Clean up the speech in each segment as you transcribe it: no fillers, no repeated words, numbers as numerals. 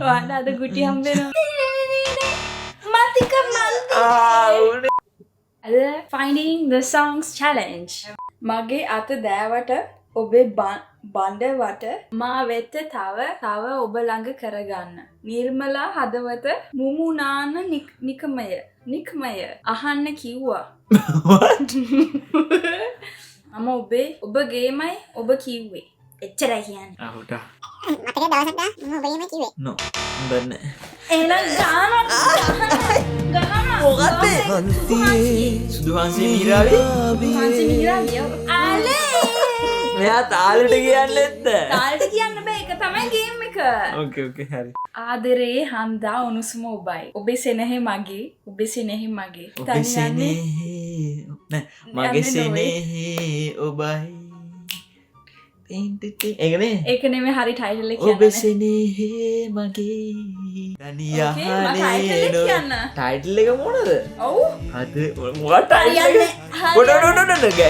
වාට අද ගුටි හම්බෙනවා. මතික මල්ති. අද finding the songs challenge. මගේ අත දෑවට ඔබේ බණ්ඩවට මා වෙත තව ඔබ ළඟ කරගන්න. නිර්මලා හදවත මුමුනාන නිකමය අහන්න කිව්වා. මම ඔබගේමයි ඔබ කිව්වේ. එච්චරයි කියන්නේ. ආහුට. මතක දවසක් මම ඔබගේම කිව්වේ. නෝ. බන්න. එහෙනම් ගහනවා. මොකද? සුදු හංසී මීරාවේ. හංසී මීරාවිය. ආලේ. මෙයා තාලෙට කියන්නෙත්ද? තාලෙට කියන්න බෑ. ඒක තමයි ගේම් එක. ඕකේ හරි. ආදරේ හන්දා උණුසුම ඔබයි. ඔබේ සෙනෙහි මගේ. ඔබේ සෙනෙහි නෑ මගේ සෙනෙහි ඔබයි. ඒකනේ. ඒක නෙමෙයි හරි ටයිටල් එක කියන්න. ඔබේ සෙනෙහි මගේ. ටයිටල් එක කියන්න. ටයිටල් එක මොනද? ඔව්. අද මොකක්ද ටයිටල් එක? ගොඩ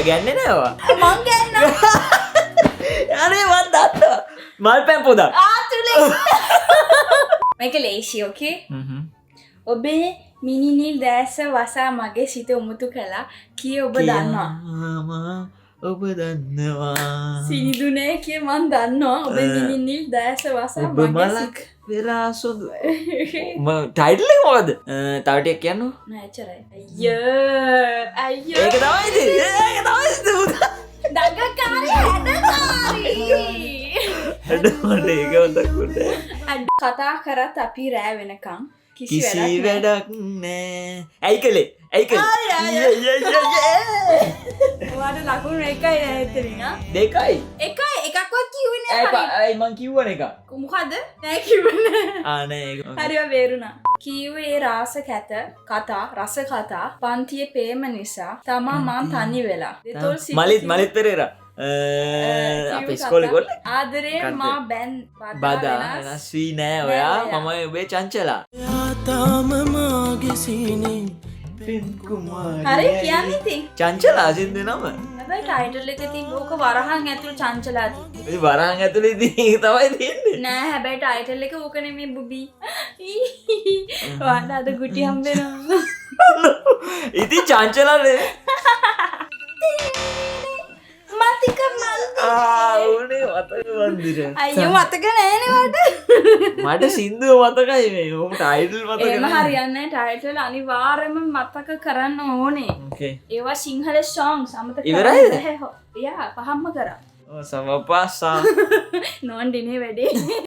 ගන්නේ නෑවා. මං ගන්නවා. අනේ මන් දත්තා. මල් පැන් පොදක්. ආතුලේ. මේක ලේසි ඕකේ. ඔබේ මිනිනිල් දැස වසා මගේ සිත උමුතු කළා කිය ඔබ දන්නවා. ඔබ දන්නවා. සිනිදුනේ කිය මන් දන්නවා. ඔබේ මිනිනිල් දැස වසා ඔබ මගේ මලක් වෙලා සොඳු. ටයිටල් එක මොකද? තව ටිකක් කියන්නකො. නෑ එච්චරයි. අයියෝ. ඒක තමයි ඉතින්. ඒක තමයි ඉතින්. දගකාරී හැඩමට ඒක හොඳකුට. කතා කරත් අපි රෑ වෙනකම් කිසි වැඩක් නෑ. ඇයි කළේ? ඔයාට ලකුණු එකයි නැත්තේ දෙකයි. එකක්වත් කිව්වේ නෑ. ඇයි මං කිව්වන එක? මොකද? නෑ කිව්වේ නෑ. නෑ ඒක. හරිව බේරුණා. කිව්වේ රස රස කතා පන්තියේ පේම නිසා තමා මම තනි වෙලා. මලිත් පෙරේරා. අපේ ඉස්කෝලේ ගොල්ලෝ ආදරේ මා බැන් බදා වෙනස්වී නෑ ඔයා මම ඔබේ චංචලා. තාම මාගේ සීනේ පෙන් කුමාරී. හරි කියන්නේ ඉතින්. චංචලා සින්ද නම. හැබැයි ටයිටල් එකේ තියෙන ඕක වරහන් ඇතුළේ චංචලා තියෙන්නේ. මේ වරහන් ඇතුළේ ඉතින් ඒක තමයි තියෙන්නේ. නෑ හැබැයි ටයිටල් එක ඕක නෙමෙයි බුබි. වාට අද ගුටි හම්බෙනවා. ඉතින් චංචලානේ. මතික මල්ති. උනේ මතක වන්දිර. අයියෝ මතක නෑනේ වට. මට සින්දුව මතකයි මේ. ඕක ටයිටල් මතක නෑ. එහෙම හරියන්නේ නෑ. ටයිටල් අනිවාර්යයෙන්ම මතක කරන්න ඕනේ. ඕකේ. ඒවා සිංහල songs අමතක ඉවරයිද? යා පහම්ම කරා. ඔව් සමපාසා. නෝන් දිනේ වැඩේ.